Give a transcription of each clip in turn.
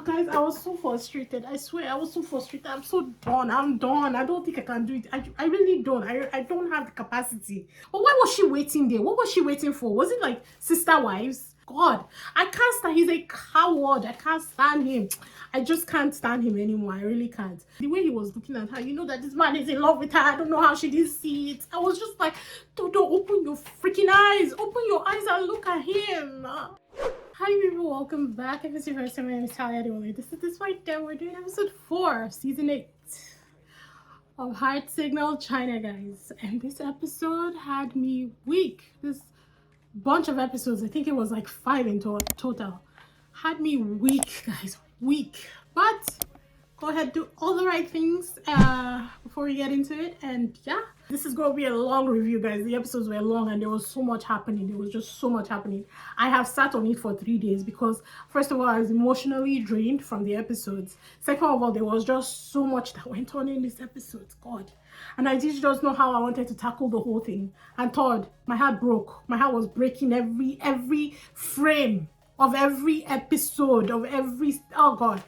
guys, I was so frustrated. I swear, I was so frustrated. I'm so done. I'm done. I don't think I can do it. I really don't. I don't have the capacity. But why was she waiting there? What was she waiting for? Was it like sister wives? God, I can't stand. He's a coward. I can't stand him. I just can't stand him anymore. I really can't. The way he was looking at her, you know that this man is in love with her. I don't know how she didn't see it. I was just like, Dodo, open your freaking eyes. Open your eyes and look at him. Hi people, welcome back. If it's your first time, my name is Talia. This is DISBYDEM. We're doing episode 4 of season 8 of Heart Signal China, guys. And this episode had me weak. This bunch of episodes, I think it was like 5 in total, had me weak, guys. Weak. But go ahead, do all the right things before we get into it. And yeah, this is going to be a long review, guys. The episodes were long and there was so much happening. There was just so much happening. I have sat on it for 3 days because first of all, I was emotionally drained from the episodes. Second of all, there was just so much that went on in this episode. God. And I didn't just know how I wanted to tackle the whole thing. And third, my heart broke. My heart was breaking every frame of every episode of every, oh God.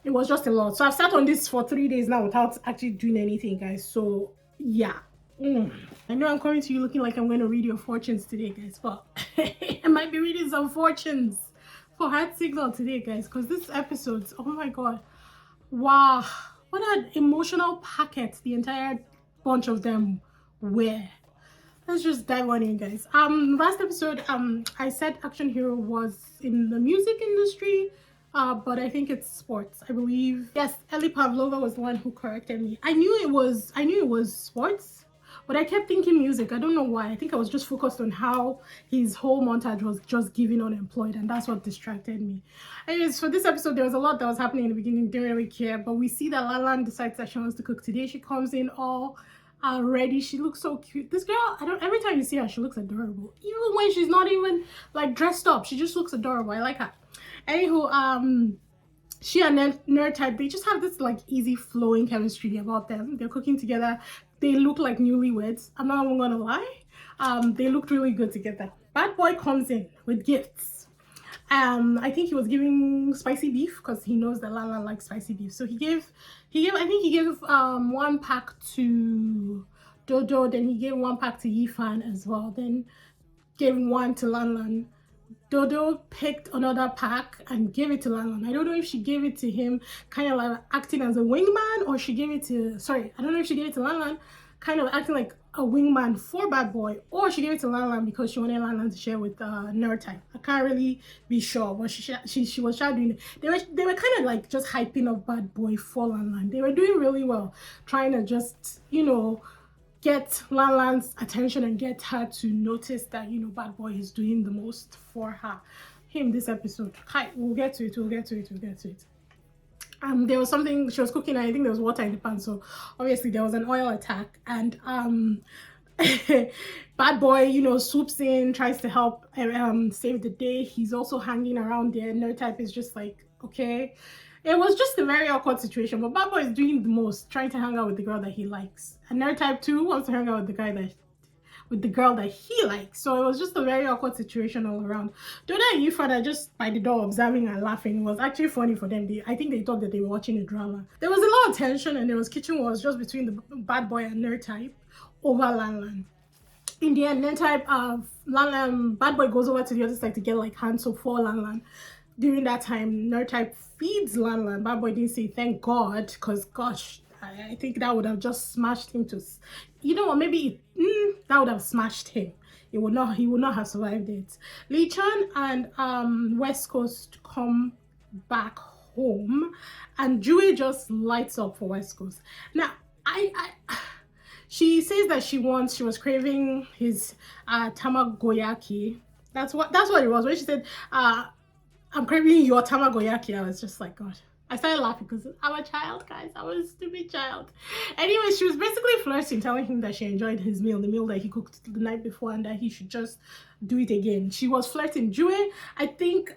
It was just a lot. So I've sat on this for 3 days now without actually doing anything, guys. So yeah. I know I'm coming to you looking like I'm going to read your fortunes today, guys, but I might be reading some fortunes for Heart Signal today, guys, because this episode, oh my God, wow, what an emotional packet the entire bunch of them were. Let's just dive on in, guys. Last episode, I said action hero was in the music industry, but I think it's sports, I believe. Yes, Ellie Pavlova was the one who corrected me. I knew it was sports, but I kept thinking music. I don't know why. I think I was just focused on how his whole montage was just giving unemployed, and that's what distracted me. Anyways, for this episode, there was a lot that was happening in the beginning. Didn't really care, but we see that Lalan decides that she wants to cook today. She comes in all ready. She looks so cute. This girl, every time you see her, she looks adorable. Even when she's not even like dressed up, she just looks adorable. I like her. Anywho, she and Nerd Type, they just have this like easy flowing chemistry about them. They're cooking together. They look like newlyweds. I'm not even gonna lie. They looked really good together. Bad boy comes in with gifts. I think he was giving spicy beef because he knows that Lala likes spicy beef. So he gave I think he gave 1 pack to Dodo, then he gave 1 pack to Yifan as well, then gave 1 to Lanlan. Dodo picked another pack and gave it to Lanlan. I don't know if she gave it to him kind of like acting as a wingman, or she gave it to, sorry, I don't know if she gave it to Lanlan kind of acting like a wingman for Bad Boy, or she gave it to Lanlan because she wanted Lanlan to share with Nerd Type. I can't really be sure, but she was doing it. They were kind of like just hyping up Bad Boy for Lanlan. They were doing really well, trying to just, you know, get Lanlan's attention and get her to notice that, you know, Bad Boy is doing the most for him this episode. Hi, we'll get to it. There was something she was cooking, and I think there was water in the pan, so obviously there was an oil attack, and Bad Boy, you know, swoops in, tries to help save the day. He's also hanging around there. Nerd Type is just like, okay. It was just a very awkward situation, but Bad Boy is doing the most, trying to hang out with the girl that he likes, and Nerd Type 2 wants to hang out with the girl that he likes. So it was just a very awkward situation all around. Doda and Yifan are just by the door observing and laughing. It was actually funny for them. I think they thought that they were watching a drama. There was a lot of tension, and there was kitchen wars just between the Bad Boy and Nerd Type over Lanlan. In the end, Nerd Type, Bad Boy goes over to the other side to get like hand soap for Lanlan. During that time, Nerd Type feeds Lanlan. Bad Boy didn't say thank God, because gosh, I think that would have just smashed him to, you know what, maybe that would have smashed him. He would not have survived it. Lee Chan and West Coast come back home, and Jue just lights up for West Coast. Now, she says that she was craving his tamagoyaki. That's what it was. When she said, I'm craving your tamagoyaki, I was just like, God. I started laughing because I'm a child, guys. I was a stupid child. Anyway, she was basically flirting, telling him that she enjoyed his meal, the meal that he cooked the night before, and that he should just do it again. She was flirting. Jue, I think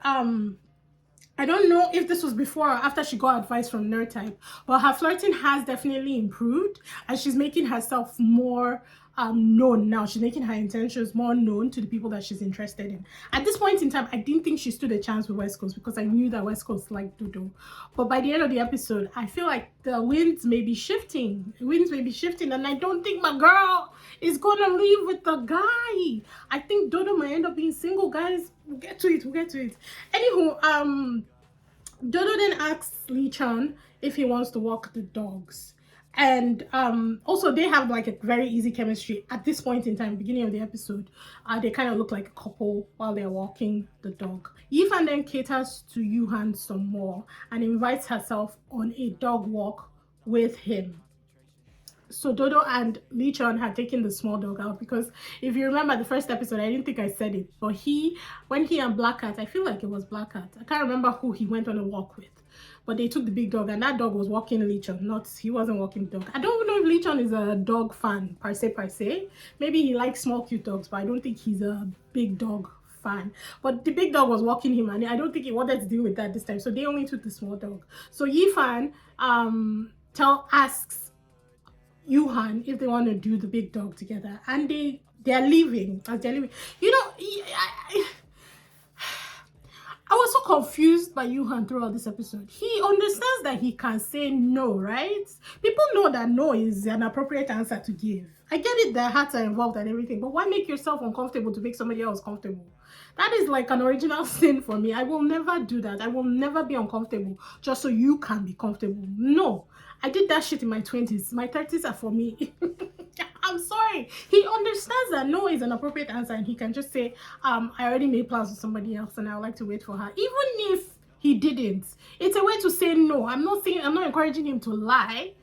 I don't know if this was before or after she got advice from NerdType, but her flirting has definitely improved, and she's making herself more known now. She's making her intentions more known to the people that she's interested in. At this point in time, I didn't think she stood a chance with West Coast because I knew that West Coast liked Dodo. But by the end of the episode, I feel like the winds may be shifting. The winds may be shifting, and I don't think my girl is gonna leave with the guy. I think Dodo might end up being single, guys. We'll get to it. We'll get to it. Anywho, Dodo then asks Lee Chan if he wants to walk the dogs. And also they have like a very easy chemistry at this point in time, beginning of the episode. They kind of look like a couple while they're walking the dog. Yifan then caters to Yuhan some more and invites herself on a dog walk with him. So Dodo and Lee Chan had taken the small dog out because if you remember the first episode, I didn't think I said it, but when he and Black Cat, I feel like it was Black Cat, I can't remember who he went on a walk with, but they took the big dog and that dog was walking Lee Chan, he wasn't walking the dog. I don't know if Lee Chan is a dog fan per se. Maybe he likes small cute dogs, but I don't think he's a big dog fan. But the big dog was walking him and I don't think he wanted to deal with that this time, so they only took the small dog. So Yifan asks Yuhan if they want to do the big dog together, and they're leaving. As they're leaving, you know, I was so confused by Yuhan throughout this episode. He understands that he can say no, right? People know that no is an appropriate answer to give. I get it, their hearts are involved and everything, but why make yourself uncomfortable to make somebody else comfortable? That is like an original sin for me. I will never do that. I will never be uncomfortable just so you can be comfortable. No, I did that shit in my 20s. My 30s are for me. I'm sorry. He understands that no is an appropriate answer and he can just say, I already made plans with somebody else and I would like to wait for her. Even if he didn't, it's a way to say no. I'm not encouraging him to lie,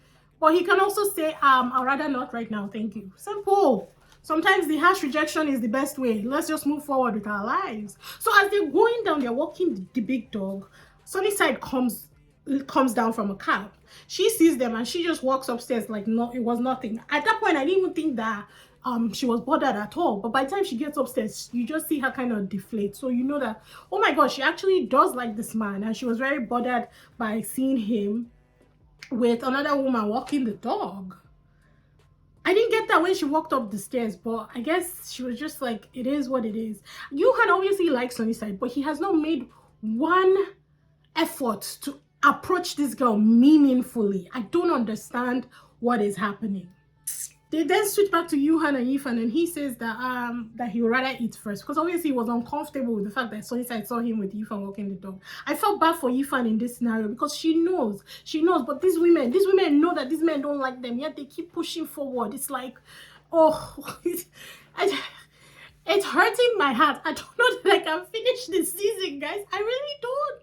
but he can also say, I'd rather not right now, thank you. Simple. Sometimes the harsh rejection is the best way. Let's just move forward with our lives. So as they're going down, they're walking the big dog. Sunnyside comes down from a cab. She sees them and she just walks upstairs like no, it was nothing. At that point, I didn't even think that she was bothered at all. But by the time she gets upstairs, you just see her kind of deflate. So you know that, oh my gosh, she actually does like this man. And she was very bothered by seeing him with another woman walking the dog. I didn't get that when she walked up the stairs, but I guess she was just like, it is what it is. Yuhan obviously likes Sunnyside, but he has not made one effort to approach this girl meaningfully. I don't understand what is happening. They then switch back to Yuhan and Yifan, and he says that he would rather eat first because obviously he was uncomfortable with the fact that Sunnyside saw him with Yifan walking the dog. I felt bad for Yifan in this scenario because she knows, but these women know that these men don't like them, yet they keep pushing forward. It's like, oh, it's hurting my heart. I don't know that I can finish this season, guys. I really don't.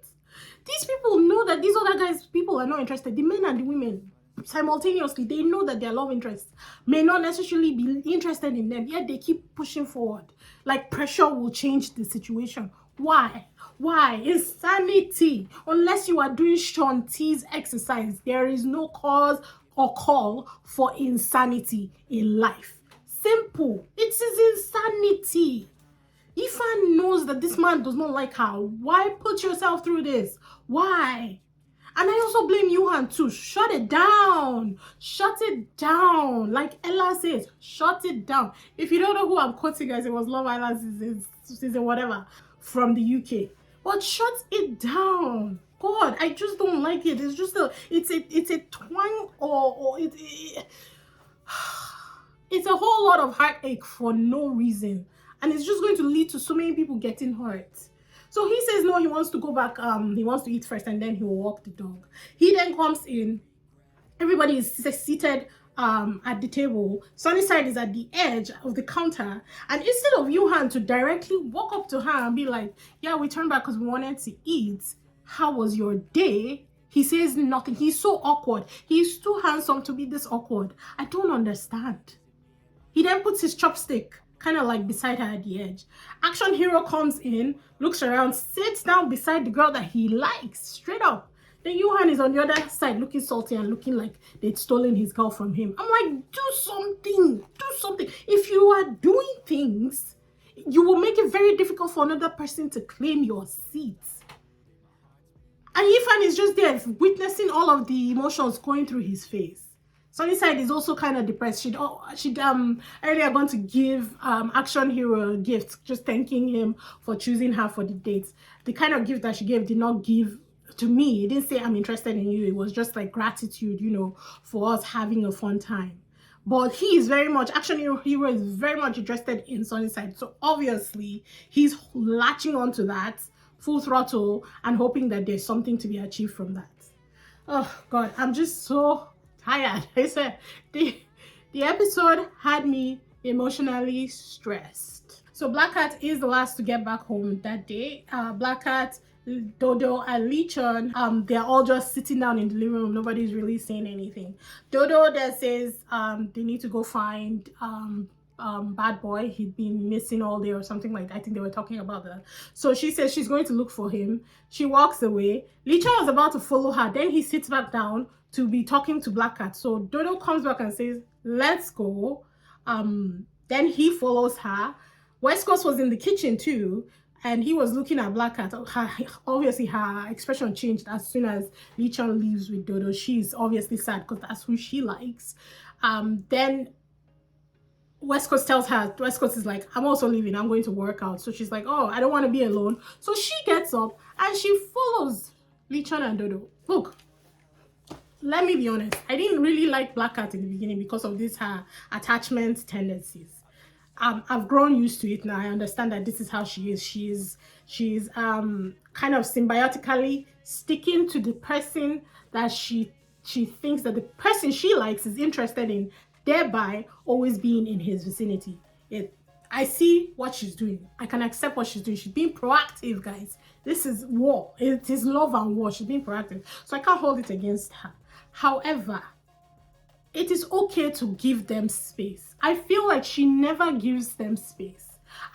These people know that these other guys, people are not interested. The men and the women, simultaneously, they know that their love interests may not necessarily be interested in them, yet they keep pushing forward. Like pressure will change the situation. Why? Insanity. Unless you are doing Sean T's exercise, there is no cause or call for insanity in life. Simple. It is insanity. Ifan knows that this man does not like her. Why put yourself through this? Why? And I also blame Yuhan too. Shut it down. Shut it down. Like Ella says, shut it down. If you don't know who I'm quoting, guys, it was Love Island season whatever from the UK. But shut it down. God, I just don't like it. It's just it's a twang or it's a whole lot of heartache for no reason. And it's just going to lead to so many people getting hurt. So he says no, he wants to go back, he wants to eat first and then he will walk the dog. He then comes in, everybody is seated at the table. Sunnyside is at the edge of the counter, and instead of Yuhan to directly walk up to her and be like, yeah, we turned back because we wanted to eat, how was your day? He says nothing. He's so awkward. He's too handsome to be this awkward. I don't understand. He then puts his chopstick kind of like beside her at the edge. Action hero comes in, looks around, sits down beside the girl that he likes, straight up. Then Yuhan is on the other side looking salty and looking like they'd stolen his girl from him. I'm like, do something. If you are doing things, you will make it very difficult for another person to claim your seat. And Yifan is just there witnessing all of the emotions going through his face. Sunnyside is also kind of depressed. She'd earlier going to give Action Hero a gift, just thanking him for choosing her for the dates. The kind of gift that she gave did not give to me. It didn't say I'm interested in you. It was just like gratitude, you know, for us having a fun time. But he is very much, Action Hero is very much interested in Sunnyside. So obviously he's latching onto that full throttle and hoping that there's something to be achieved from that. Oh God, I'm just so tired. I said the episode had me emotionally stressed. So Black Cat is the last to get back home that day. Black Cat, Dodo, and Lee-chan, they're all just sitting down in the living room. Nobody's really saying anything. Dodo then says they need to go find Bad Boy. He'd been missing all day or something like that. I think they were talking about that. So she says she's going to look for him. She walks away. Lee-chan was about to follow her. Then he sits back down to be talking to Black Cat. So Dodo comes back and says, let's go. Then he follows her. West Coast was in the kitchen too, and he was looking at Black Cat. Obviously, her expression changed as soon as Lee-chan leaves with Dodo. She's obviously sad because that's who she likes. Then West Coast tells her, West Coast is like, I'm also leaving, I'm going to work out. So she's like, oh, I don't want to be alone. So she gets up and she follows Lee-chan and Dodo. Look, let me be honest, I didn't really like Black Cat in the beginning because of this her attachment tendencies. I've grown used to it now. I understand that this is how she is. She's kind of symbiotically sticking to the person that she thinks that the person she likes is interested in, thereby always being in his vicinity. I see what she's doing. I can accept what she's doing. She's being proactive, guys. This is war. It is love and war. She's being proactive. So I can't hold it against her. However, it is okay to give them space. I feel like she never gives them space.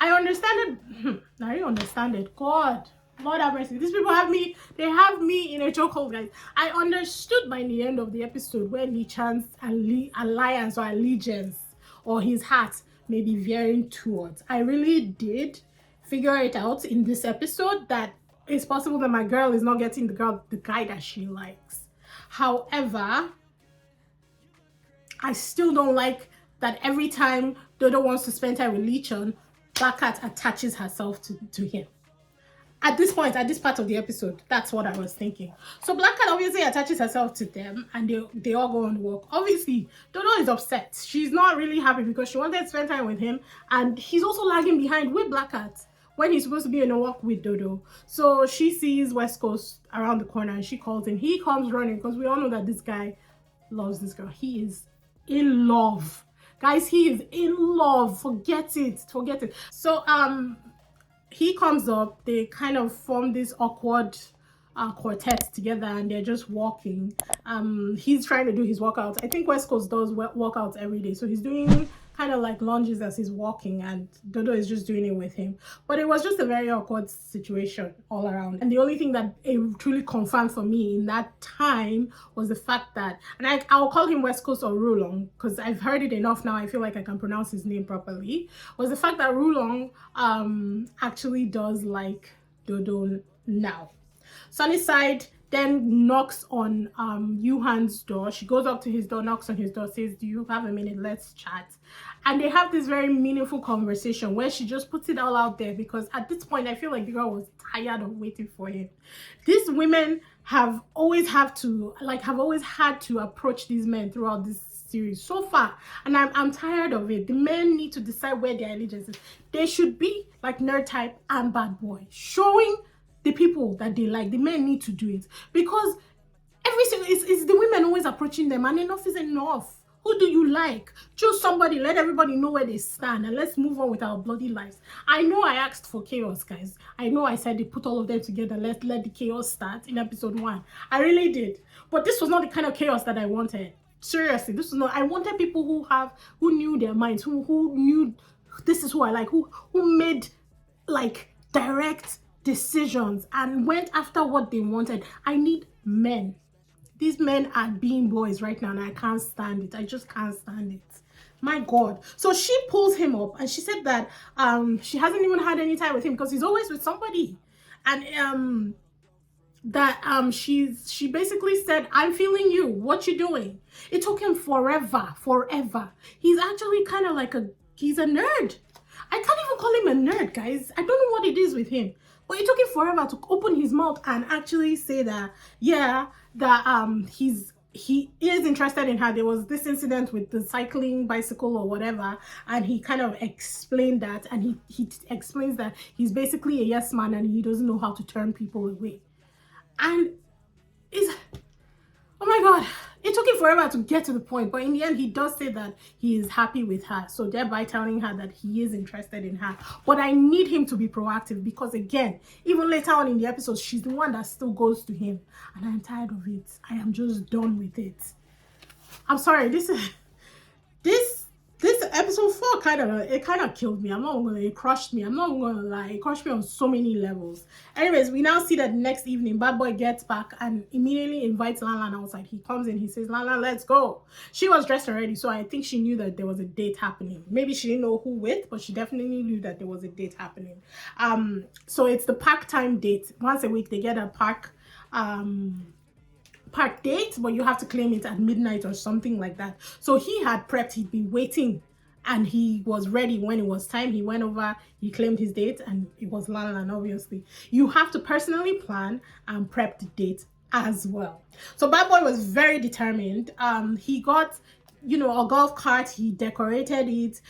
I understand it. I don't understand it. God, Lord have mercy. These people have me, they have me in a chokehold, guys. I understood by the end of the episode where Lee-chan's alliance or allegiance or his heart may be veering towards. I really did figure it out in this episode that it's possible that my girl is not getting the guy that she likes. However, I still don't like that every time Dodo wants to spend time with Lee-chan, Black Cat attaches herself to him. At this point, at this part of the episode, that's what I was thinking. So Black Cat obviously attaches herself to them and they all go on walk. Obviously, Dodo is upset. She's not really happy because she wanted to spend time with him and he's also lagging behind with Black Cat when he's supposed to be in a walk with Dodo. So she sees West Coast around the corner and she calls him. He comes running because we all know that this guy loves this girl. He is in love. Guys, he is in love. Forget it. So he comes up, they kind of form this awkward quartet together and they're just walking. He's trying to do his workouts. I think West Coast does workouts every day, so he's doing kind of like lunges as he's walking and Dodo is just doing it with him. But it was just a very awkward situation all around. And the only thing that it truly confirmed for me in that time was the fact that, and I'll call him West Coast or Rulong because I've heard it enough now, I feel like I can pronounce his name properly, was the fact that Rulong actually does like Dodo now. Sunnyside then knocks on Yuhan's door. She goes up to his door, knocks on his door, says, do you have a minute? Let's chat. And they have this very meaningful conversation where she just puts it all out there because at this point, I feel like the girl was tired of waiting for him. These women have always had to approach these men throughout this series so far, and I'm tired of it. The men need to decide where their allegiance is. They should be like Nerd Type and Bad Boy, showing the people that they like. The men need to do it because it's the women always approaching them, and enough is enough. Who do you like? Choose somebody, let everybody know where they stand, and let's move on with our bloody lives. I know I asked for chaos, guys. I know I said they put all of them together, let the chaos start in episode 1. I really did. But this was not the kind of chaos that I wanted. Seriously, this was not. I wanted people who knew their minds, who knew this is who I like, who made like direct decisions and went after what they wanted. I need men. These men are being boys right now and I can't stand it. I just can't stand it. My God. So she pulls him up and she said that she hasn't even had any time with him because he's always with somebody. And that she basically said, I'm feeling you, what you doing? It took him forever. He's actually kind of like he's a nerd. I can't even call him a nerd, guys. I don't know what it is with him, but it took him forever to open his mouth and actually say that, yeah, that he is interested in her. There was this incident with the cycling bicycle or whatever, and he kind of explained that, and he explains that he's basically a yes man and he doesn't know how to turn people away. And it's, oh my god, it took him forever to get to the point, but in the end he does say that he is happy with her, so thereby telling her that he is interested in her. But I need him to be proactive, because again, even later on in the episode, she's the one that still goes to him, and I'm tired of it. I am just done with it. I'm sorry, this episode 4 kind of killed me. I'm not gonna, it crushed me. I'm not gonna lie, it crushed me on so many levels. Anyways, we now see that next evening, Bad Boy gets back and immediately invites Lan outside. He comes in, he says, Lan, let's go. She was dressed already, so I think she knew that there was a date happening. Maybe she didn't know who with, but she definitely knew that there was a date happening. So it's the park time date. Once a week they get a park date, but you have to claim it at midnight or something like that. So he had prepped, he'd been waiting, and he was ready when it was time. He went over, he claimed his date, and it was Lan. Obviously you have to personally plan and prep the date as well. So Bad Boy was very determined. He got, you know, a golf cart, he decorated it.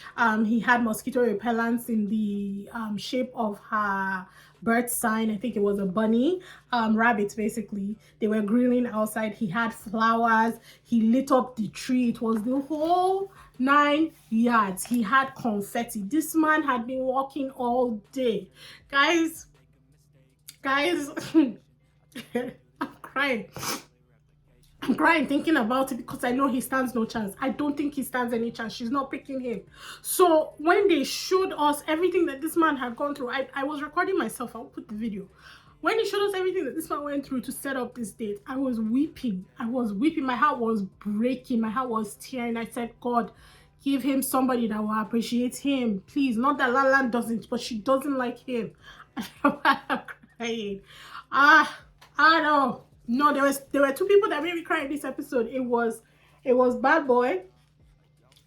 He had mosquito repellents in the shape of her bird sign. I think it was a bunny, rabbits basically. They were grilling outside. He had flowers, he lit up the tree. It was the whole 9 yards. He had confetti. This man had been walking all day, guys. I'm crying. I'm crying thinking about it, because I know he stands no chance. I don't think he stands any chance. She's not picking him. So when they showed us everything that this man had gone through, I was recording myself. I'll put the video. When he showed us everything that this man went through to set up this date, I was weeping. My heart was breaking. My heart was tearing. I said, God, give him somebody that will appreciate him. Please. Not that Lan doesn't, but she doesn't like him. I'm crying. I know. No, there were 2 people that made me cry in this episode. It was Bad Boy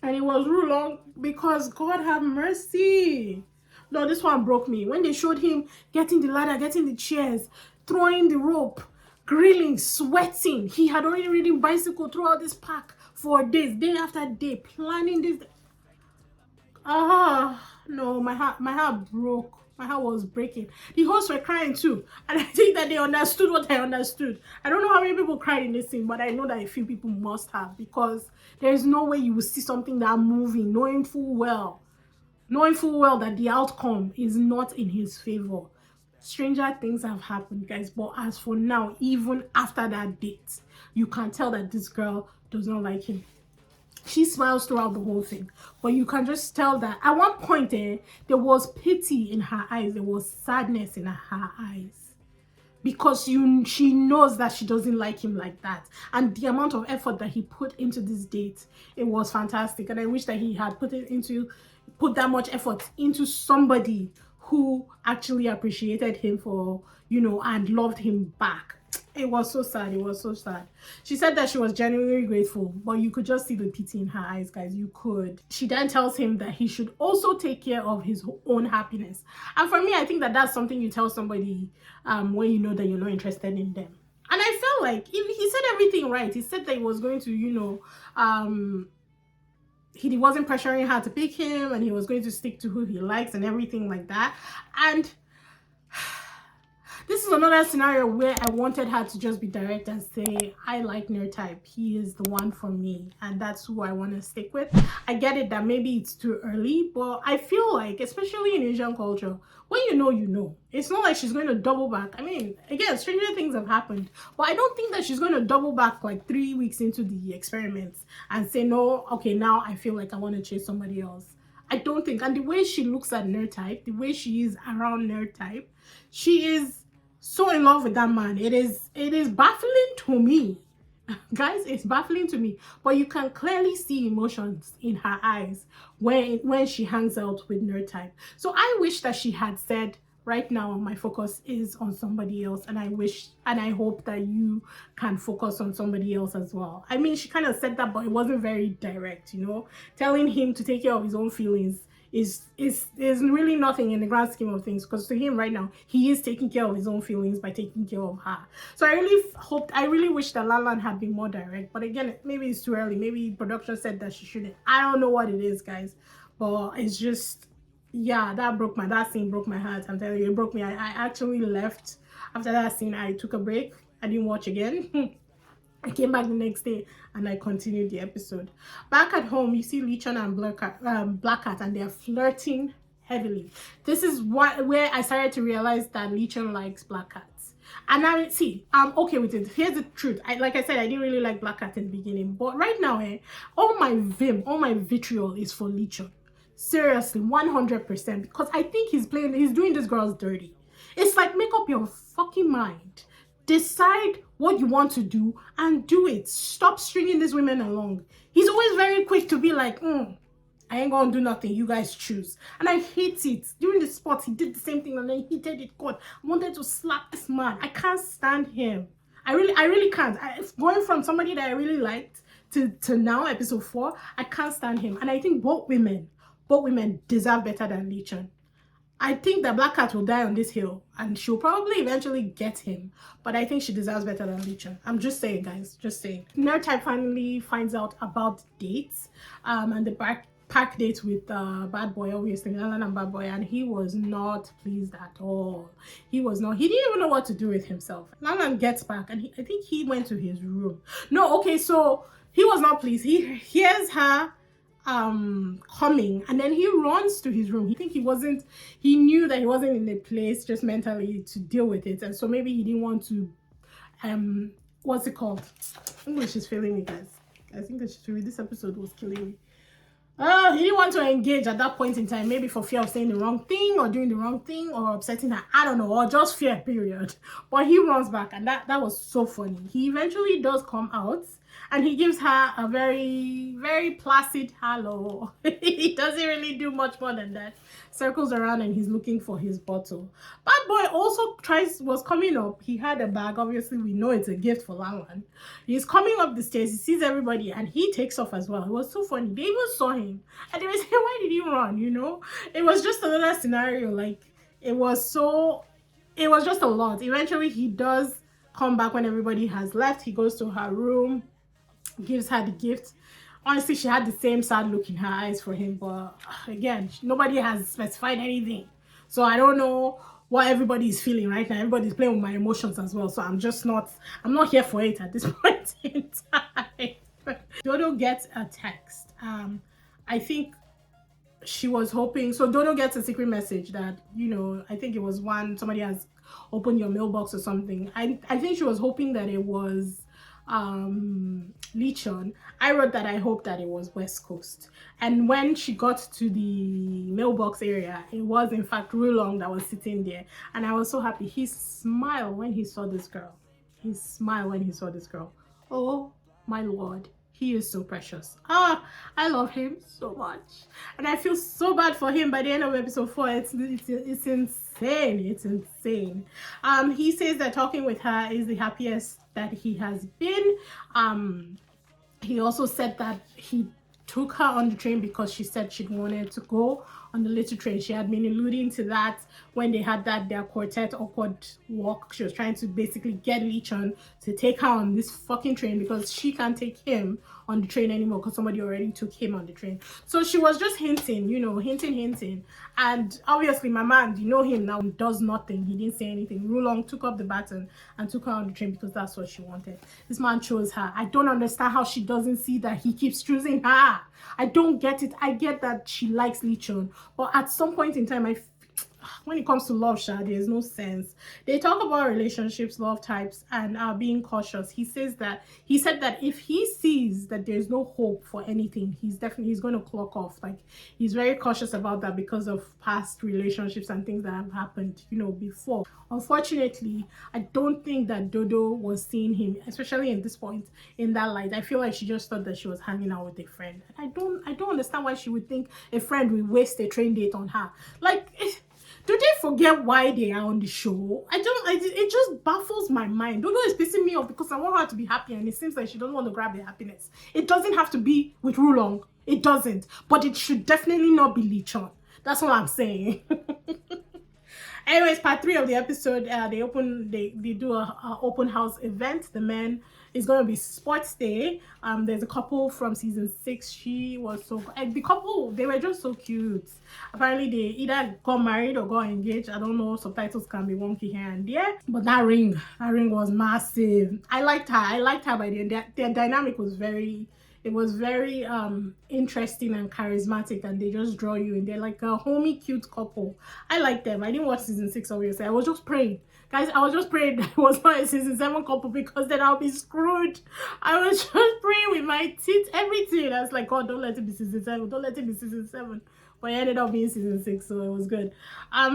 and it was Rulong, because God have mercy. No, this one broke me. When they showed him getting the ladder, getting the chairs, throwing the rope, grilling, sweating. He had already ridden bicycle throughout this park for days, day after day, planning this. No, my heart broke. My heart was breaking. The hosts were crying too, and I think that they understood what I understood. I don't know how many people cried in this scene, but I know that a few people must have, because there is no way you will see something that moving, knowing full well that the outcome is not in his favor. Stranger things have happened, guys, but as for now, even after that date, you can tell that this girl does not like him. She smiles throughout the whole thing, but you can just tell that at one point there was pity in her eyes, there was sadness in her eyes, because she knows that she doesn't like him like that. And the amount of effort that he put into this date, it was fantastic. And I wish that he had put that much effort into somebody who actually appreciated him for, you know, and loved him back. It was so sad. It was so sad. She said that she was genuinely grateful, but you could just see the pity in her eyes, guys. You could. She then tells him that he should also take care of his own happiness. And for me, I think that that's something you tell somebody when you know that you're not interested in them. And I felt like he said everything right. He said that he was going to, you know, he wasn't pressuring her to pick him, and he was going to stick to who he likes and everything like that. And this is another scenario where I wanted her to just be direct and say, I like nerd type. He is the one for me, and that's who I want to stick with. I get it that maybe it's too early, but I feel like, especially in Asian culture, when you know, you know. It's not like she's going to double back. I mean, again, stranger things have happened, but I don't think that she's going to double back like 3 weeks into the experiments and say, no, okay, now I feel like I want to chase somebody else. I don't think. And the way she looks at nerd type, the way she is around nerd type, she is so in love with that man. It is baffling to me. Guys, it's baffling to me. But you can clearly see emotions in her eyes when she hangs out with nerd type. So I wish that she had said, right now my focus is on somebody else, and I wish and I hope that you can focus on somebody else as well. I mean, she kind of said that, but it wasn't very direct, you know. Telling him to take care of his own feelings is really nothing in the grand scheme of things, because to him right now he is taking care of his own feelings by taking care of her. So I really wish that Lalan had been more direct, but again, maybe it's too early. Maybe production said that she shouldn't. I don't know what it is, guys, but it's just, yeah, that scene broke my heart. I'm telling you, it broke me. I actually left after that scene. I took a break. I didn't watch again. I came back the next day and I continued the episode. Back at home, you see Lichon and Black Cat, and they're flirting heavily. This is where I started to realize that Lichon likes Black Cat. And I see, I'm okay with it. Here's the truth. Like I said, I didn't really like Black Cat in the beginning, but right now, all my vitriol is for Lichon. Seriously, 100%, because I think he's doing this girl's dirty. It's like, make up your fucking mind. Decide what you want to do and do it. Stop stringing these women along. He's always very quick to be like, I ain't gonna do nothing, you guys choose. And I hate it. During the spot, he did the same thing and then he did it. God, I wanted to slap this man. I can't stand him. I really can't. Going from somebody that I really liked to now, episode 4, I can't stand him. And I think both women deserve better than Lichon. I think that Black Cat will die on this hill and she'll probably eventually get him, but I think she deserves better than Lichon. I'm just saying, guys, just saying. NerdType finally finds out about dates and the park date with Bad Boy, obviously, Lalan and Bad Boy, and he was not pleased at all. He didn't even know what to do with himself. Lalan gets back and I think he went to his room. No, okay, so he was not pleased. He hears her coming, and then he runs to his room. He knew that he wasn't in a place just mentally to deal with it, and so maybe he didn't want to what's it called? English is failing me, guys. I think this episode was killing me. He didn't want to engage at that point in time, maybe for fear of saying the wrong thing or doing the wrong thing or upsetting her, I don't know, or just fear, period. But he runs back, and that was so funny. He eventually does come out and he gives her a very, very placid hello. He doesn't really do much more than that. Circles around and he's looking for his bottle. Bad Boy also was coming up. He had a bag. Obviously, we know it's a gift for Lalan. He's coming up the stairs. He sees everybody and he takes off as well. It was so funny. They even saw him and they were saying, why did he run? You know, it was just another scenario. Like, it was just a lot. Eventually, he does come back when everybody has left. He goes to her room, gives her the gift. Honestly, she had the same sad look in her eyes for him, but again, nobody has specified anything. So I don't know what everybody is feeling right now. Everybody's playing with my emotions as well. So I'm not here for it at this point in time. Dodo gets a text. I think she was hoping, so Dodo gets a secret message that, you know, I think it was somebody has opened your mailbox or something. I think she was hoping that it was Lichon. I wrote that I hope that it was West Coast, and when she got to the mailbox area, it was in fact Rulong that was sitting there, and I was so happy. He smiled when he saw this girl. Oh my lord, he is so precious. I love him so much, and I feel so bad for him by the end of episode 4. It's insane. It's insane. He says that talking with her is the happiest that he has been. He also said that he took her on the train because she said she'd wanted to go on the little train. She had been alluding to that when they had their quartet awkward walk. She was trying to basically get Lichon to take her on this fucking train because she can't take him on the train anymore because somebody already took him on the train. So she was just hinting, you know, hinting. And obviously my man, you know him now, does nothing. He didn't say anything. Rulong took up the baton and took her on the train because that's what she wanted. This man chose her. I don't understand how she doesn't see that he keeps choosing her. I don't get it. I get that she likes Lichon, but at some point in time, when it comes to love, there's no sense. They talk about relationships, love types, and being cautious. He said that if he sees that there's no hope for anything, he's going to clock off. Like, he's very cautious about that because of past relationships and things that have happened, you know, before. Unfortunately, I don't think that Dodo was seeing him, especially in this point, in that light. I feel like she just thought that she was hanging out with a friend. I don't understand why she would think a friend would waste a train date on her. Like, Do they forget why they are on the show? It just baffles my mind. Dodo is pissing me off because I want her to be happy, and it seems like she doesn't want to grab the happiness. It doesn't have to be with Rulong. It doesn't. But it should definitely not be Lichon. That's what I'm saying. Anyways, part 3 of the episode, they do a open house event. The men is going to be sports day. There's a couple from season 6. She was so, and the couple, they were just so cute. Apparently they either got married or got engaged. I don't know, subtitles can be wonky here and there, but that ring was massive. I liked her by the end. Their dynamic was very, it was very interesting and charismatic, and they just draw you in. They're like a homey, cute couple. I like them. I didn't watch season 6, obviously. I was just praying. Guys, I was just praying that it was not a season 7 couple, because then I'll be screwed. I was just praying with my teeth, everything. I was like, God, don't let it be season 7. Don't let it be season 7. But it ended up being season 6, so it was good.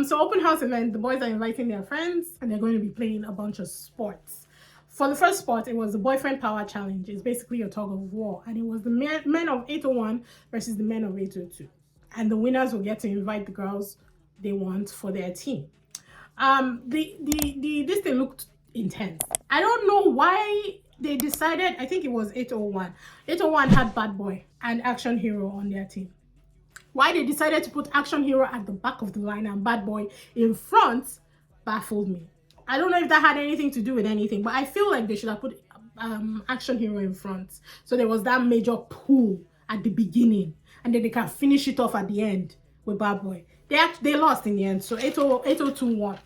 So open house event, the boys are inviting their friends, and they're going to be playing a bunch of sports. For the first sport, it was the boyfriend power challenge. It's basically a tug of war, and it was the men of 801 versus the men of 802, and the winners will get to invite the girls they want for their team. This thing looked intense. I don't know why they decided. I think it was 801. 801 had Bad Boy and Action Hero on their team. Why they decided to put Action Hero at the back of the line and Bad Boy in front baffled me. I don't know if that had anything to do with anything, but I feel like they should have put Action Hero in front, so there was that major pull at the beginning, and then they can finish it off at the end with Bad Boy. They lost in the end, so 802 won,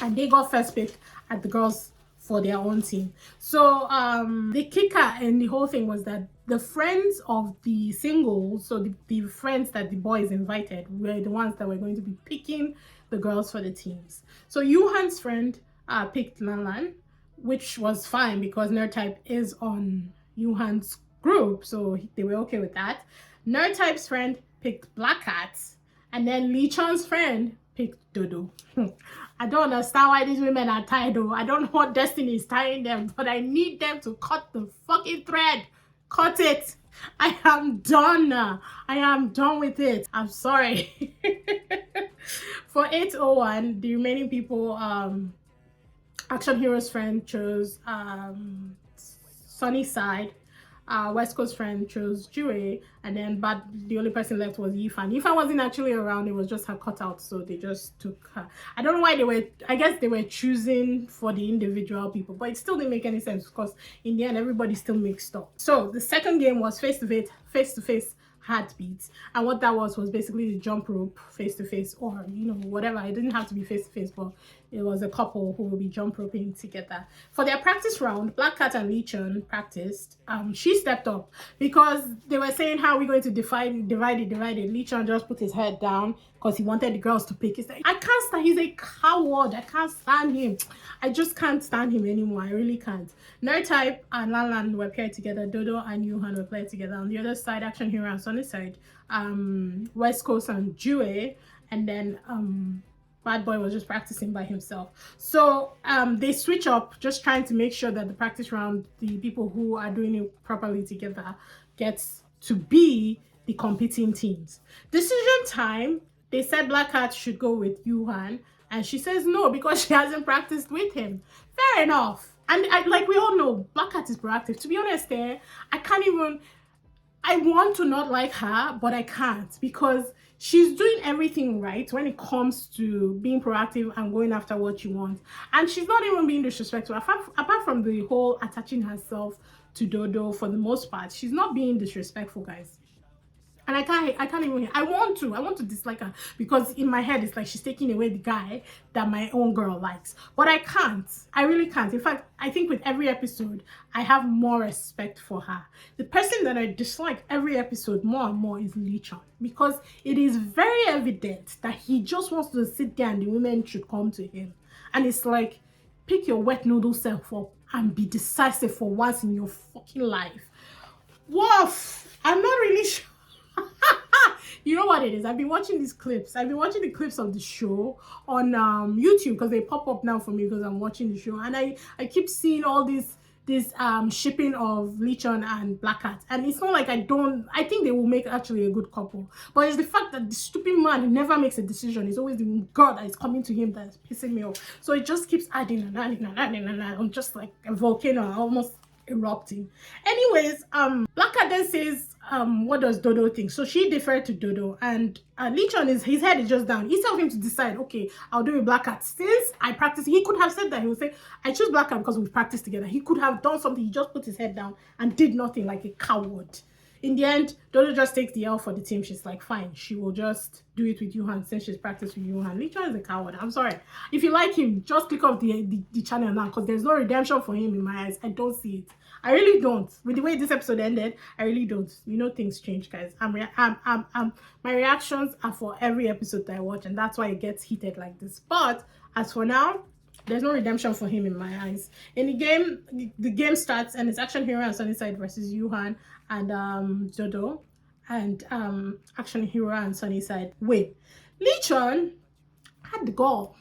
and they got first pick at the girls for their own team. So the kicker in the whole thing was that the friends of the singles, so the friends that the boys invited, were the ones that were going to be picking the girls for the teams. So Yuhan's friend picked Lanlan, which was fine because Nerd Type is on Yuhan's group, so they were okay with that. Nerd Type's friend picked Black Cat, and then Lee Chun's friend picked Dodo. I don't understand why these women are tied though. I don't know what destiny is tying them, but I need them to cut the fucking thread. Cut it. I am done. I am done with it. I'm sorry. For 801, the remaining people, Action Hero's friend chose Sunny Side. West Coast friend chose Jue, and then the only person left was Yifan. Yifan wasn't actually around, it was just her cutout, so they just took her. I don't know why they were, I guess they were choosing for the individual people, but it still didn't make any sense because in the end everybody still mixed up. So the second game was face-to-face heartbeats, and what that was basically the jump rope face-to-face, or you know, whatever. It didn't have to be face-to-face, but it was a couple who will be jump roping together. For their practice round, Black Cat and Lee Chun practiced. She stepped up because they were saying how we're going to divide it. Lee Chun just put his head down because he wanted the girls to pick. He's like, I can't stand, he's a coward. I can't stand him. I just can't stand him anymore. I really can't. Nerd Type and Lanlan were paired together. Dodo and Yuhan were paired together. On the other side, Action Hero and Sunny Side, West Coast and Jue, and then Bad Boy was just practicing by himself. So they switch up, just trying to make sure that the practice round, the people who are doing it properly together, gets to be the competing teams. Decision time, they said Black Cat should go with Yuhan, and she says no because she hasn't practiced with him. Fair enough. And like we all know, Black Cat is proactive. To be honest, I want to not like her, but I can't, because she's doing everything right when it comes to being proactive and going after what you want. And she's not even being disrespectful. Apart from the whole attaching herself to Dodo, for the most part, she's not being disrespectful, guys. And I can't even, I want to dislike her, because in my head it's like she's taking away the guy that my own girl likes. But I can't. I really can't. In fact, I think with every episode I have more respect for her. The person that I dislike every episode more and more is Lee Chun, because it is very evident that he just wants to sit there and the women should come to him. And it's like, pick your wet noodle self up and be decisive for once in your fucking life. Woof! I'm not really sure. You know what it is? I've been watching these clips. I've been watching the clips of the show on YouTube, because they pop up now for me because I'm watching the show, and I keep seeing all these this shipping of Lichon and Black Cat. And it's not like I think they will make actually a good couple. But it's the fact that the stupid man never makes a decision. It's always the girl that is coming to him that's pissing me off. So it just keeps adding and adding and adding and adding. I'm just like a volcano almost erupting. Anyways, Black Cat then says, what does Dodo think? So she deferred to Dodo, and Lichon his head is just down. Instead of him to decide, okay, I'll do a Black Cat. Since I practice, he could have said that. He would say, I choose Black Cat because we practiced together. He could have done something. He just put his head down and did nothing, like a coward. In the end, Dodo just takes the L for the team. She's like, fine, she will just do it with Yuhan since she's practiced with Yuhan. Lichon is a coward. I'm sorry. If you like him, just click off the channel now, because there's no redemption for him in my eyes. I don't see it. I really don't. With the way this episode ended, I really don't. You know, things change, guys. My reactions are for every episode that I watch, and that's why it gets heated like this. But as for now, there's no redemption for him in my eyes. In the game, the game starts, and it's Action Hero and Sunnyside versus Yuhan and Dodo, and Action Hero and Sunnyside win. Lichon had the goal,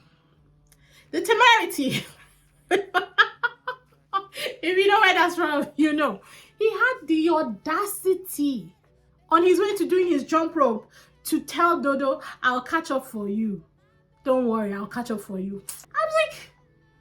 the temerity. If you know where that's from, you know. He had the audacity on his way to doing his jump rope to tell Dodo, I'll catch up for you. Don't worry, I'll catch up for you. I was like,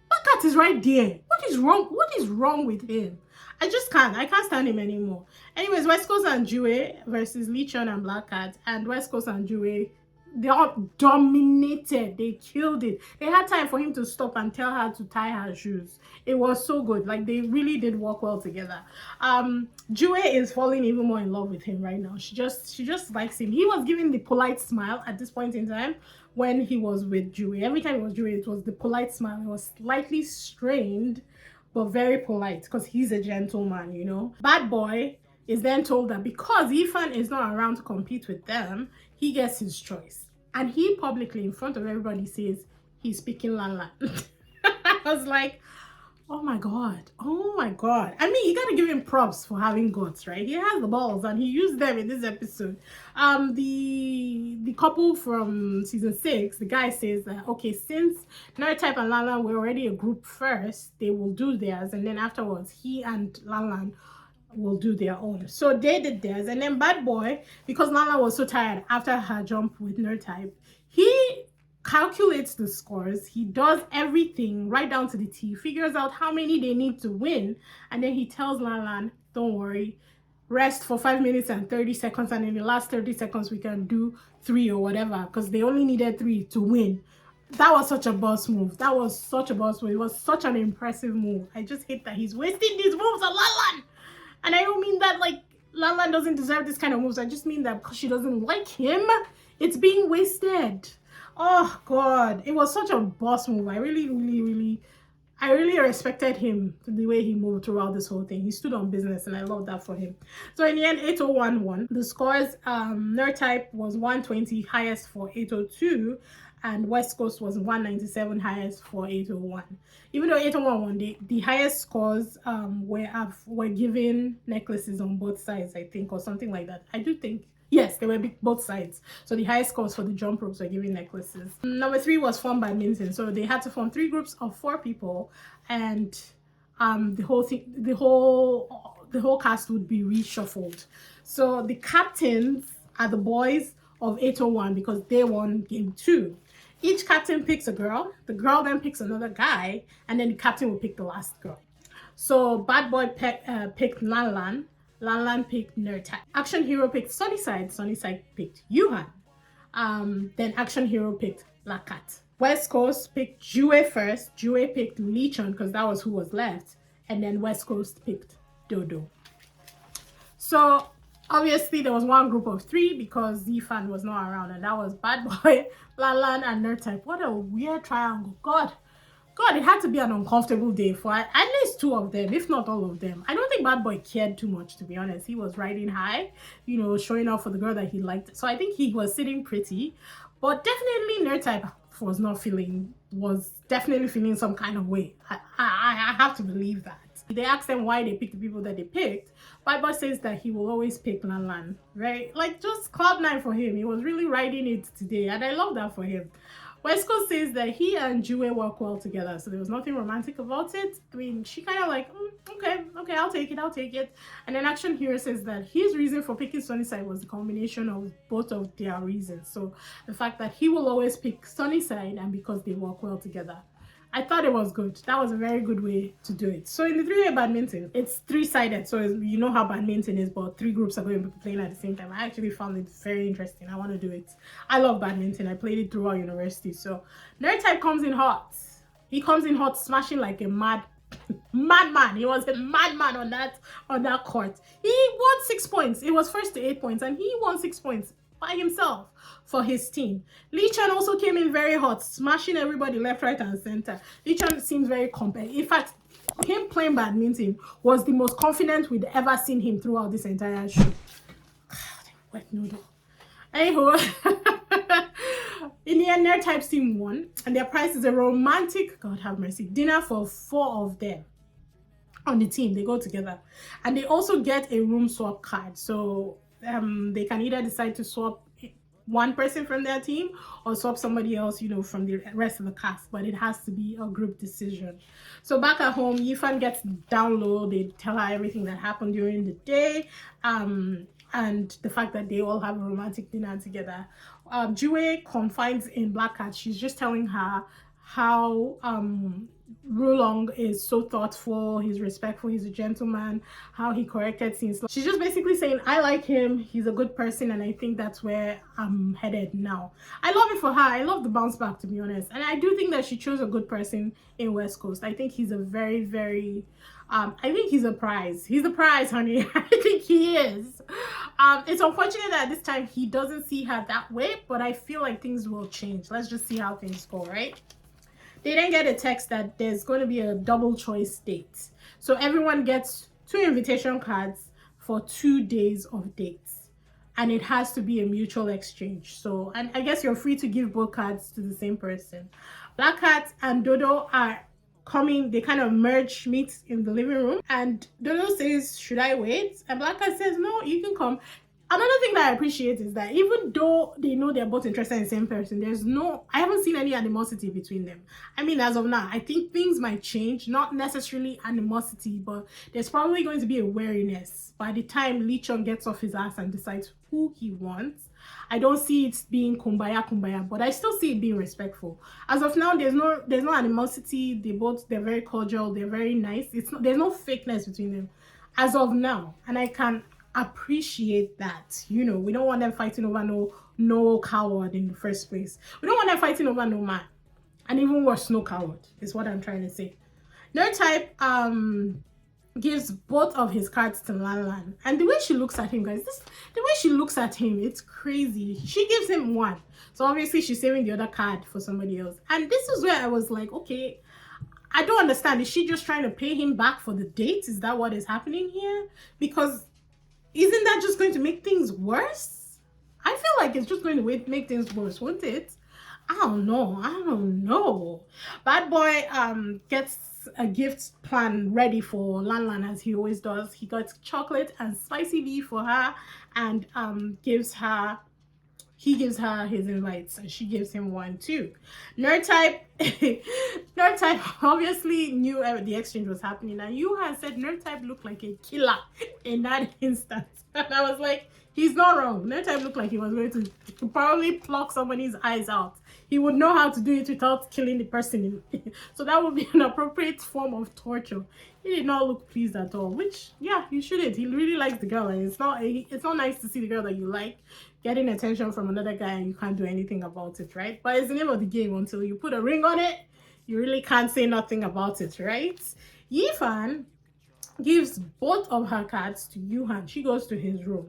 Black Cat is right there. What is wrong? What is wrong with him? I can't stand him anymore. Anyways, West Coast and Jue versus Lichon and Black Cat. And West Coast and Jue, they all dominated. They killed it. They had time for him to stop and tell her to tie her shoes. It was so good. Like, they really did work well together. Jue is falling even more in love with him right now. She just likes him. He was giving the polite smile at this point in time when he was with Jue. Every time it was Jue, it was the polite smile. It was slightly strained, but very polite, because he's a gentleman, you know. Bad Boy is then told that because Ifan is not around to compete with them, he gets his choice. And he publicly, in front of everybody, says he's picking Lan Lan. I was like, oh my God. Oh my God. I mean, you gotta give him props for having guts, right? He has the balls, and he used them in this episode. The couple from season 6, the guy says that, okay, since NordType and Lan Lan were already a group first, they will do theirs, and then afterwards, he and Lan Lan will do their own. So they did theirs, and then Bad Boy, because Lan Lan was so tired after her jump with NordType, he calculates the scores. He does everything right down to the T, figures out how many they need to win, and then he tells Lan Lan, don't worry, rest for 5 minutes and 30 seconds, and in the last 30 seconds we can do 3 or whatever, because they only needed 3 to win. That was such a boss move. That was such a boss move. It was such an impressive move. I just hate that he's wasting these moves on Lan Lan. And I don't mean that like Lan Lan doesn't deserve this kind of moves. I just mean that because she doesn't like him, it's being wasted. Oh God, it was such a boss move. I really respected him, the way he moved throughout this whole thing. He stood on business, and I love that for him. So in the end, 801 won. The scores, NordType was 120, highest for 802, and West Coast was 197, highest for 801. Even though 801 won, the highest scores were given necklaces on both sides, I think, or something like that. I do think. Yes, they were both sides. So the highest scores for the jump ropes were giving necklaces. Number 3 was formed by Minton. So they had to form 3 groups of 4 people, and the whole cast would be reshuffled. So the captains are the boys of 801 because they won game 2. Each captain picks a girl. The girl then picks another guy, and then the captain will pick the last girl. So Bad Boy picked Lan Lan. Lan Lan picked NordType. Action Hero picked Sunnyside. Sunnyside picked Yuhan. Then Action Hero picked Black Cat. West Coast picked Jue first. Jue picked Lichon because that was who was left. And then West Coast picked Dodo. So obviously there was one group of 3 because Zifan was not around, and that was Bad Boy, Lan Lan, and NordType. What a weird triangle. God, it had to be an uncomfortable day for at least 2 of them, if not all of them. I don't think Bad Boy cared too much, to be honest. He was riding high, you know, showing off for the girl that he liked. So I think he was sitting pretty. But definitely NordType was definitely feeling some kind of way. I have to believe that. They asked them why they picked the people that they picked. Bad Boy says that he will always pick Lan Lan, right? Like, just Cloud9 for him. He was really riding it today, and I love that for him. West Coast says that he and Jue work well together, so there was nothing romantic about it. I mean, she kind of like, okay, I'll take it. And then Action Hero says that his reason for picking Sunnyside was the combination of both of their reasons. So the fact that he will always pick Sunnyside and because they work well together. I thought it was good. That was a very good way to do it. So in the three-way badminton, it's three-sided. So you know how badminton is, but three groups are going to be playing at the same time. I actually found it very interesting. I want to do it. I love badminton. I played it throughout university. So Nerd Type comes in hot. He comes in hot, smashing like a madman. He was a madman on that court. He won 6 points. It was first to 8 points, and he won 6 points by himself for his team. Lee Chan also came in very hot, smashing everybody left, right, and center. Lee Chan seems very competent. In fact, him playing badminton was the most confident we'd ever seen him throughout this entire show. Wet noodle. Anyhow, in the end, Nerd Type's team won, and their prize is a romantic, God have mercy, dinner for 4 of them on the team. They go together, and they also get a room swap card. So they can either decide to swap one person from their team or swap somebody else, you know, from the rest of the cast, but it has to be a group decision. So back at home, Yifan gets down low. They tell her everything that happened during the day, and the fact that they all have a romantic dinner together. Jue confides in Black Cat. She's just telling her how Rulong is so thoughtful, he's respectful, he's a gentleman, how he corrected things. She's just basically saying, I like him, he's a good person, and I think that's where I'm headed now. I love it for her. I love the bounce back, to be honest. And I do think that she chose a good person in West Coast. I think he's a very, very I think he's a prize. He's a prize, honey. I think he is. It's unfortunate that this time he doesn't see her that way, but I feel like things will change. Let's just see how things go, right? They then get a text that there's going to be a double choice date. So everyone gets 2 invitation cards for 2 days of dates. And it has to be a mutual exchange. So, and I guess you're free to give both cards to the same person. Black Cat and Dodo are coming, they kind of meet in the living room. And Dodo says, should I wait? And Black Cat says, no, you can come. Another thing that I appreciate is that even though they know they're both interested in the same person, I haven't seen any animosity between them. I mean, as of now, I think things might change, not necessarily animosity, but there's probably going to be a wariness by the time Lee Chung gets off his ass and decides who he wants. I don't see it being kumbaya, but I still see it being respectful. As of now, there's no animosity. They're very cordial, they're very nice. There's no fakeness between them as of now, and I can appreciate that. You know, we don't want them fighting over no coward in the first place. We don't want them fighting over no man, and even worse, no coward is what I'm trying to say. Nerd Type gives both of his cards to Lan Lan, and the way she looks at him, guys, the way she looks at him, it's crazy. She gives him one, so obviously she's saving the other card for somebody else. And this is where I was like, okay, I don't understand. Is she just trying to pay him back for the date? Is that what is happening here? Because isn't that just going to make things worse? I feel like it's just going to make things worse, won't it? I don't know. Bad Boy gets a gift plan ready for Lan Lan, as he always does. He got chocolate and spicy beef for her, and he gives her his invites, and she gives him one too. Nerd Type obviously knew the exchange was happening, and you had said Nerd Type looked like a killer in that instance. And I was like, he's not wrong. Nerd Type looked like he was going to probably pluck somebody's eyes out. He would know how to do it without killing the person. So that would be an appropriate form of torture. He did not look pleased at all, which, yeah, he shouldn't. He really likes the girl, and it's not nice to see the girl that you like getting attention from another guy and you can't do anything about it, right? But it's the name of the game. Until you put a ring on it, you really can't say nothing about it, right? Yifan gives both of her cards to Yuhan. She goes to his room.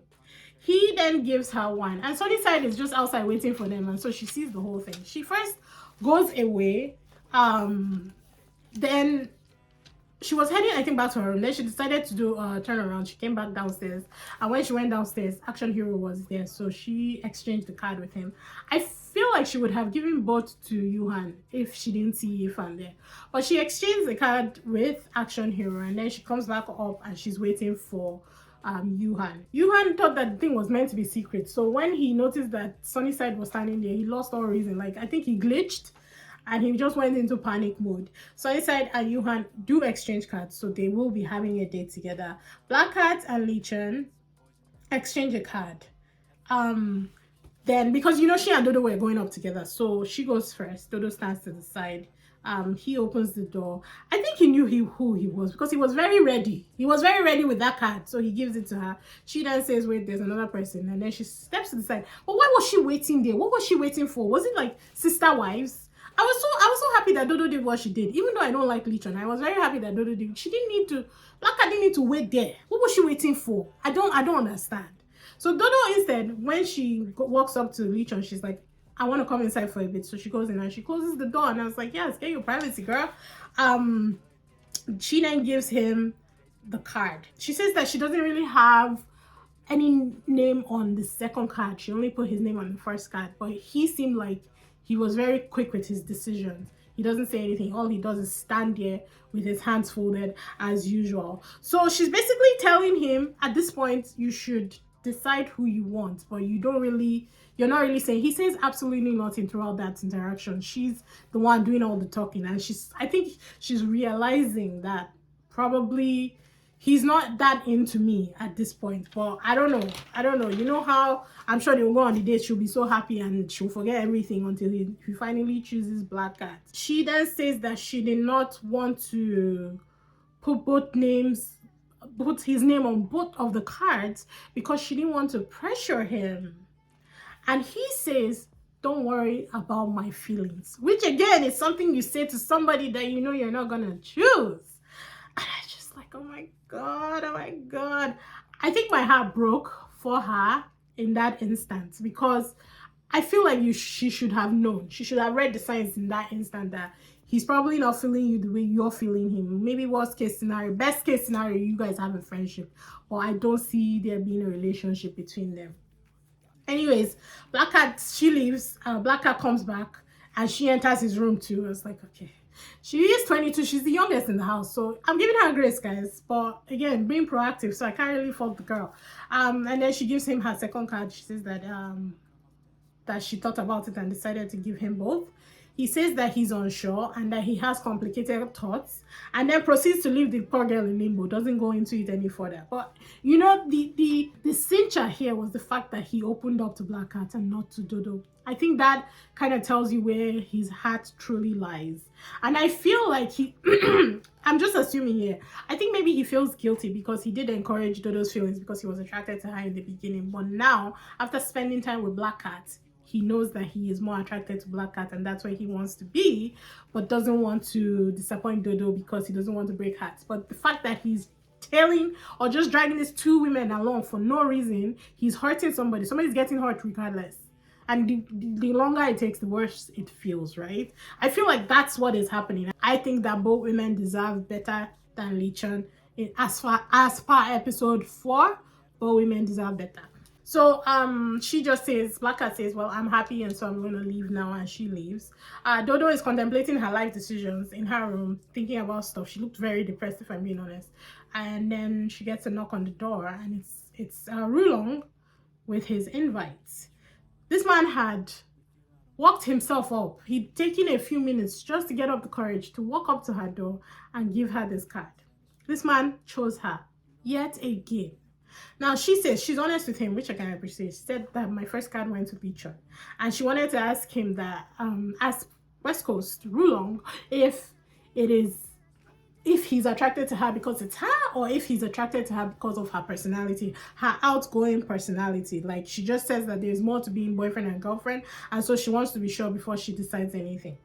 He then gives her one, and Sunnyside is just outside waiting for them, and so she sees the whole thing. She first goes away, then she was heading, I think, back to her room. Then she decided to do a turnaround. She came back downstairs, and when she went downstairs, Action Hero was there, so she exchanged the card with him. I feel like she would have given both to Yuhan if she didn't see Yifan there, but she exchanged the card with Action Hero, and then she comes back up and she's waiting for Yuhan thought that the thing was meant to be secret. So when he noticed that Sunnyside was standing there, he lost all reason. Like, I think he glitched and he just went into panic mode. Sunnyside and Yuhan do exchange cards, so they will be having a date together. Black Cat and Lichan exchange a card. Then, because she and Dodo were going up together, so she goes first. Dodo stands to the side. He opens the door. I think he knew who he was, because he was very ready. He was very ready with that card, so he gives it to her. She then says, wait, there's another person, and then she steps to the side. But why was she waiting there? What was she waiting for? Was it like sister wives? I was so happy that Dodo did what she did. Even though I don't like Lichon, I was very happy that Dodo did. She didn't need to. Black Cat didn't need to wait there. What was she waiting for? I don't understand. So Dodo, instead, when she walks up to Lichon, she's like, I want to come inside for a bit. So she goes in and she closes the door, and I was like, yes, get your privacy, girl. She then gives him the card. She says that she doesn't really have any name on the second card. She only put his name on the first card, but he seemed like he was very quick with his decisions. He doesn't say anything. All he does is stand there with his hands folded as usual. So she's basically telling him, at this point, you should decide who you want, but you're not really saying. He says absolutely nothing throughout that interaction. She's the one doing all the talking, and I think she's realizing that probably he's not that into me at this point. But I don't know. You know how I'm sure they'll go on the date, she'll be so happy and she'll forget everything until he finally chooses Black Cat. She then says that she did not want to put his name on both of the cards because she didn't want to pressure him. And he says, don't worry about my feelings, which again is something you say to somebody that you know you're not gonna choose. And I just like, oh my god. I think my heart broke for her in that instance, because I feel like she should have known. She should have read the signs in that instant that he's probably not feeling you the way you're feeling him. Maybe worst case scenario, best case scenario, you guys have a friendship, but I don't see there being a relationship between them. Anyways, Black Cat, she leaves. Black Cat comes back and she enters his room too. I was like, okay. She is 22. She's the youngest in the house, so I'm giving her grace, guys. But again, being proactive, so I can't really fault the girl. And then she gives him her second card. She says that that she thought about it and decided to give him both. He says that he's unsure and that he has complicated thoughts, and then proceeds to leave the poor girl in limbo, doesn't go into it any further. But the cincher here was the fact that he opened up to Black Cat and not to Dodo. I think that kind of tells you where his heart truly lies. And I feel like I'm just assuming here, I think maybe he feels guilty because he did encourage Dodo's feelings because he was attracted to her in the beginning. But now, after spending time with Black Cat, he knows that he is more attracted to Black Cat and that's where he wants to be, but doesn't want to disappoint Dodo because he doesn't want to break hearts. But the fact that he's telling or just dragging these two women along for no reason, he's hurting somebody. Somebody's getting hurt regardless. And the longer it takes, the worse it feels, right? I feel like that's what is happening. I think that both women deserve better than Lichan. As far as per episode 4, both women deserve better. So she just says, Black Cat says, well, I'm happy and so I'm going to leave now, and she leaves. Dodo is contemplating her life decisions in her room, thinking about stuff. She looked very depressed, if I'm being honest. And then she gets a knock on the door, and it's Rulong with his invites. This man had walked himself up. He'd taken a few minutes just to get up the courage to walk up to her door and give her this card. This man chose her yet again. Now, she says she's honest with him, which I can appreciate. She said that my first card went to Lichon, and she wanted to ask him that, as West Coast Rulong, if he's attracted to her because it's her, or if he's attracted to her because of her personality, her outgoing personality. Like, she just says that there's more to being boyfriend and girlfriend, and so she wants to be sure before she decides anything.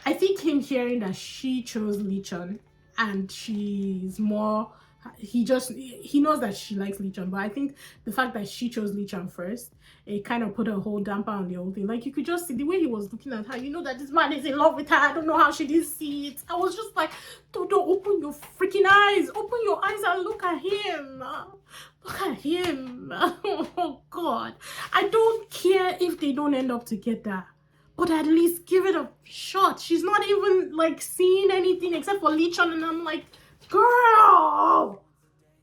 I think him hearing that she chose Lichon and she's more, he knows that she likes Lichon, but I think the fact that she chose Lichon first, it kind of put a whole damper on the whole thing. Like, you could just see the way he was looking at her, you know that this man is in love with her. I don't know how she didn't see it. I was just like, Dodo, open your freaking eyes, open your eyes and look at him. Look at him. Oh god, I don't care if they don't end up together, but at least give it a shot. She's not even like seeing anything except for Lichon, and I'm like, girl,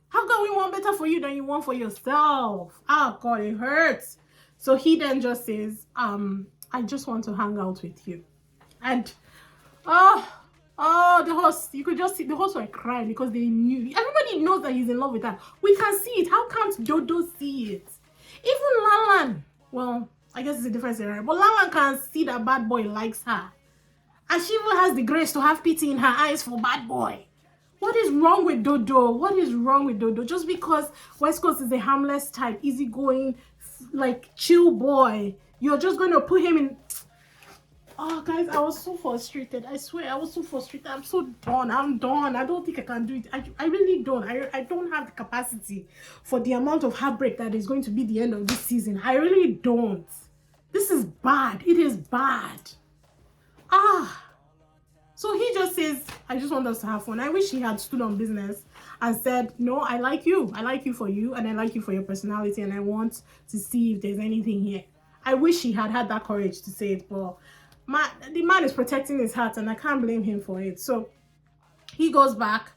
how can we want better for you than you want for yourself. Oh God, it hurts. So he then just says, I just want to hang out with you. And the host, you could just see the hosts were crying because they knew. Everybody knows that he's in love with her. We can see it. How can't Dodo see it? Even Lanlan, well, I guess it's a different scenario, but Lanlan can see that Bad Boy likes her. And she even has the grace to have pity in her eyes for Bad Boy. What is wrong with Dodo? What is wrong with Dodo? Just because West Coast is a harmless type, easygoing, like chill boy, you're just going to put him in... Oh, guys, I was so frustrated. I swear, I was so frustrated. I'm so done. I'm done. I don't think I can do it. I really don't. I don't have the capacity for the amount of heartbreak that is going to be the end of this season. I really don't. This is bad. It is bad. So he just says, I just want us to have fun. I wish he had stood on business and said, no, I like you. I like you for you, and I like you for your personality, and I want to see if there's anything here. I wish he had had that courage to say it, but the man is protecting his heart, and I can't blame him for it. So he goes back.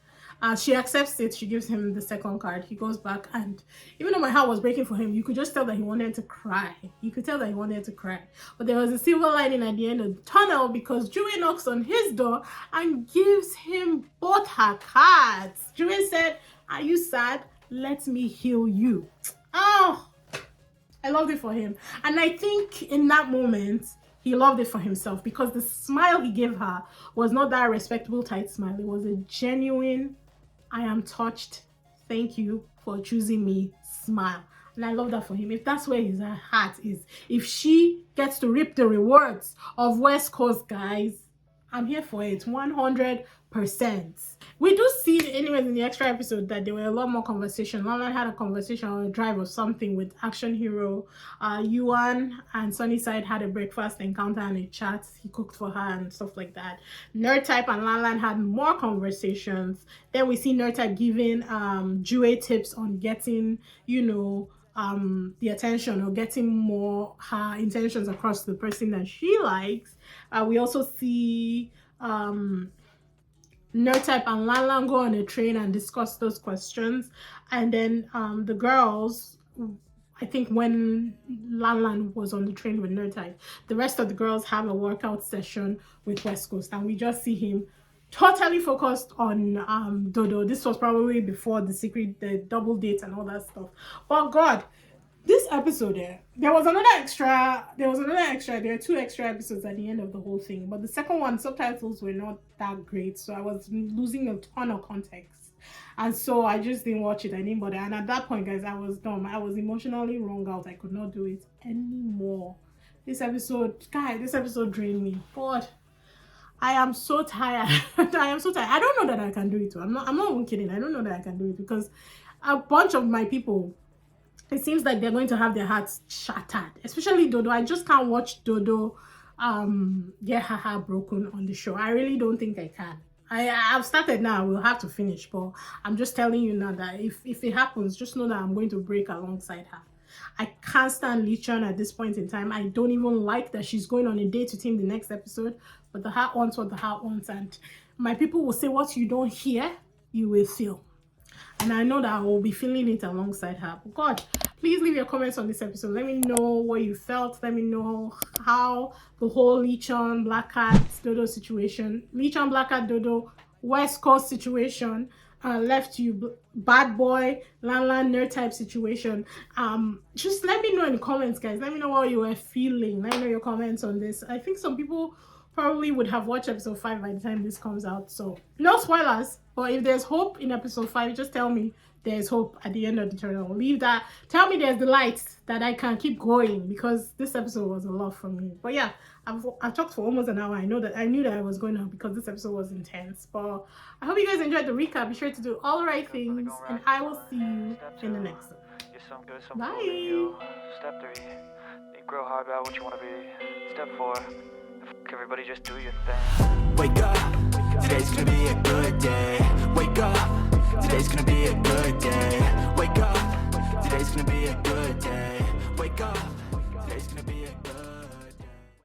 She accepts it. She gives him the second card. He goes back, and even though my heart was breaking for him, you could just tell that he wanted to cry. You could tell that he wanted to cry. But there was a silver lining at the end of the tunnel, because Jue knocks on his door and gives him both her cards. Jue said, are you sad? Let me heal you. Oh, I loved it for him. And I think in that moment, he loved it for himself, because the smile he gave her was not that respectable tight smile. It was a genuine, I am touched, thank you for choosing me smile. And I love that for him. If that's where his heart is, if she gets to reap the rewards of West Coast, guys, I'm here for it 100%. We do see anyways in the extra episode that there were a lot more conversation. Lala had a conversation on a drive or something with action hero. Yuan and Sunnyside had a breakfast encounter and a chat. He cooked for her and stuff like that. Nerdtype and Lanlan had more conversations. Then we see Nerdtype giving Jue tips on getting, you know, the attention, or getting more her intentions across to the person that she likes. We also see Nerdtype and Lanlan go on a train and discuss those questions. And then the girls, I think when Lanlan was on the train with Nerdtype, the rest of the girls have a workout session with West Coast, and we just see him totally focused on Dodo. This was probably before the double date and all that stuff. But God, this episode there was another extra. There are 2 extra episodes at the end of the whole thing, but the second one, subtitles were not that great, so I was losing a ton of context, and so I just didn't watch it. I didn't bother. And at that point, guys, I was dumb. I was emotionally wrung out. I could not do it anymore. This episode drained me. God, I am so tired. I am so tired. I don't know that I can do it too. I'm not even kidding. I don't know that I can do it, because a bunch of my people, it seems like they're going to have their hearts shattered, especially Dodo. I just can't watch Dodo get her heart broken on the show. I really don't think I can. I've started now. We'll have to finish, but I'm just telling you now that if it happens, just know that I'm going to break alongside her. I can't stand Lichon at this point in time. I don't even like that she's going on a date with him the next episode, but the heart wants what the heart wants, and my people will say what you don't hear, you will feel. And I know that I will be feeling it alongside her. But God, please leave your comments on this episode. Let me know what you felt. Let me know how the whole Lichon, Black Cat, Dodo situation, Lichon, Black Cat, Dodo, West Coast situation left you. Bad Boy, Lanlan, Nerdtype situation. Just let me know in the comments, guys. Let me know what you were feeling. Let me know your comments on this. I think some people probably would have watched episode 5 by the time this comes out, so no spoilers. But if there's hope in episode 5, just tell me there's hope at the end of the tunnel. Leave that, tell me there's the light that I can keep going, because this episode was a lot for me. But yeah, I've talked for almost an hour. I knew that I was going to, because this episode was intense. But I hope you guys enjoyed the recap. Be sure to do all the right things, and I will see you in the next one. Bye. Step 3, you grow hard about what you want to be. Step 4, everybody just do your thing. Wake up, today's gonna be a good day. Wake up, today's gonna be a good day.